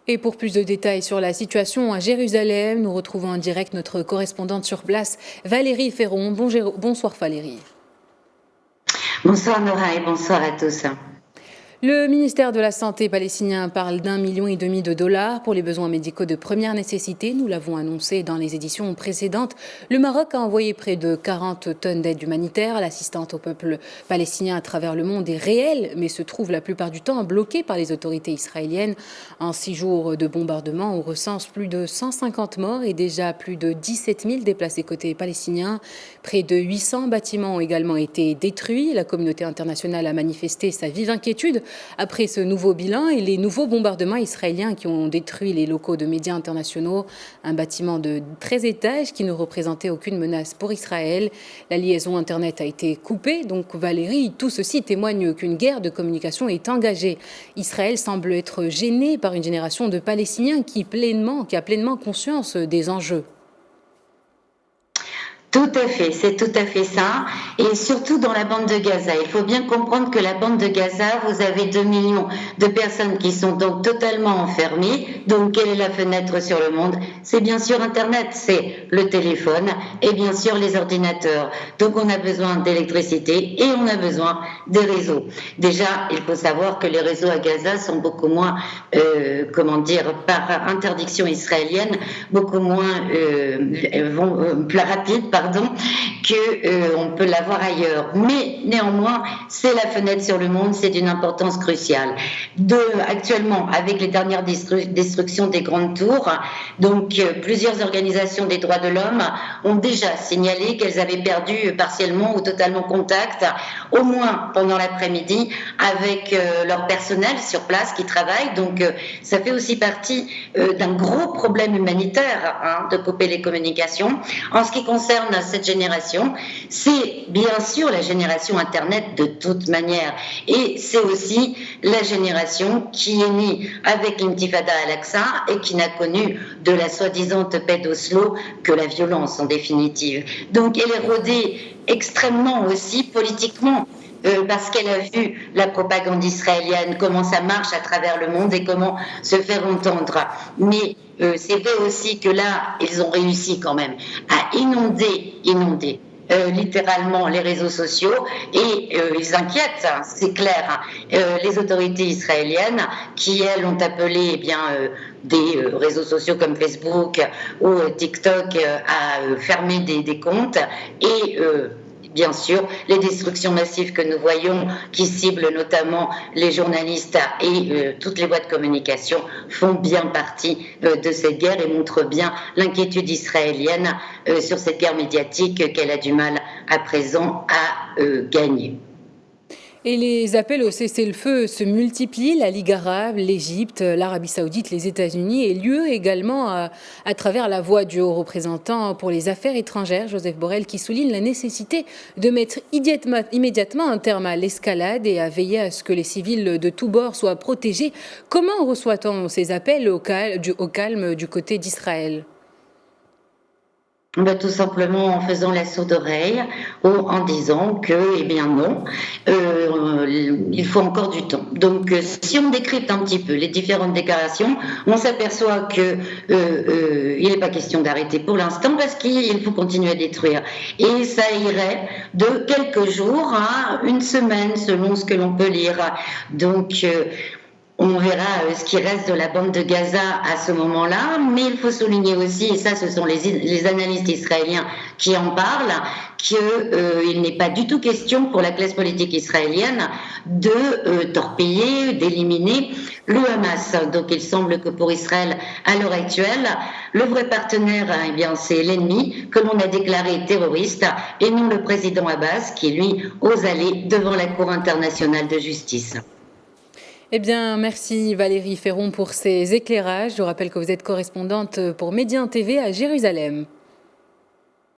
Et pour plus de détails sur la situation à Jérusalem, nous retrouvons en direct notre correspondante sur place, Valérie Ferron. Bonsoir Valérie. Bonsoir Nora et bonsoir à tous. Le ministère de la Santé palestinien parle d'1,5 million de dollars pour les besoins médicaux de première nécessité. Nous l'avons annoncé dans les éditions précédentes. Le Maroc a envoyé près de 40 tonnes d'aide humanitaire. L'assistance au peuple palestinien à travers le monde est réelle, mais se trouve la plupart du temps bloquée par les autorités israéliennes. En 6 jours de bombardement, on recense plus de 150 morts et déjà plus de 17 000 déplacés côté palestinien. Près de 800 bâtiments ont également été détruits. La communauté internationale a manifesté sa vive inquiétude après ce nouveau bilan et les nouveaux bombardements israéliens qui ont détruit les locaux de médias internationaux, un bâtiment de 13 étages qui ne représentait aucune menace pour Israël. La liaison Internet a été coupée. Donc Valérie, tout ceci témoigne qu'une guerre de communication est engagée. Israël semble être gêné par une génération de Palestiniens qui a pleinement conscience des enjeux. Tout à fait, c'est tout à fait ça. Et surtout dans la bande de Gaza. Il faut bien comprendre que la bande de Gaza, vous avez 2 millions de personnes qui sont donc totalement enfermées. Donc, quelle est la fenêtre sur le monde? C'est bien sûr Internet, c'est le téléphone et bien sûr les ordinateurs. Donc, on a besoin d'électricité et on a besoin des réseaux. Déjà, il faut savoir que les réseaux à Gaza sont beaucoup moins, par interdiction israélienne, beaucoup moins plus rapides, on peut l'avoir ailleurs. Mais néanmoins, c'est la fenêtre sur le monde, c'est d'une importance cruciale. Actuellement, avec les dernières destructions des grandes tours, donc plusieurs organisations des droits de l'homme ont déjà signalé qu'elles avaient perdu partiellement ou totalement contact, au moins pendant l'après-midi, avec leur personnel sur place qui travaille. Donc ça fait aussi partie d'un gros problème humanitaire, de couper les communications. En ce qui concerne cette génération, c'est bien sûr la génération Internet de toute manière, et c'est aussi la génération qui est née avec l'intifada Al-Aqsa et qui n'a connu de la soi-disant paix d'Oslo que la violence en définitive. Donc elle est rodée extrêmement aussi politiquement, parce qu'elle a vu la propagande israélienne, comment ça marche à travers le monde et comment se faire entendre. Mais c'est vrai aussi que là, ils ont réussi quand même à inonder littéralement les réseaux sociaux et ils inquiètent, c'est clair, les autorités israéliennes qui, elles, ont appelé des réseaux sociaux comme Facebook ou TikTok à fermer des comptes et bien sûr, les destructions massives que nous voyons, qui ciblent notamment les journalistes et toutes les boîtes de communication, font bien partie de cette guerre et montrent bien l'inquiétude israélienne sur cette guerre médiatique qu'elle a du mal à présent à gagner. Et les appels au cessez-le-feu se multiplient. La Ligue arabe, l'Égypte, l'Arabie saoudite, les États-Unis et l'UE également à travers la voix du haut représentant pour les affaires étrangères, Joseph Borrell, qui souligne la nécessité de mettre immédiatement un terme à l'escalade et à veiller à ce que les civils de tous bords soient protégés. Comment reçoit-on ces appels au calme du côté d'Israël ? Tout simplement en faisant la sourde oreille ou en disant que, non, il faut encore du temps. Donc, si on décrypte un petit peu les différentes déclarations, on s'aperçoit que il n'est pas question d'arrêter pour l'instant parce qu'il faut continuer à détruire. Et ça irait de quelques jours à une semaine selon ce que l'on peut lire. Donc, on verra ce qui reste de la bande de Gaza à ce moment-là, mais il faut souligner aussi, et ça ce sont les analystes israéliens qui en parlent, qu'il n'est pas du tout question pour la classe politique israélienne de torpiller, d'éliminer le Hamas. Donc il semble que pour Israël, à l'heure actuelle, le vrai partenaire, c'est l'ennemi que l'on a déclaré terroriste et non le président Abbas qui, lui, ose aller devant la Cour internationale de justice. Merci Valérie Ferron pour ces éclairages. Je vous rappelle que vous êtes correspondante pour Média TV à Jérusalem.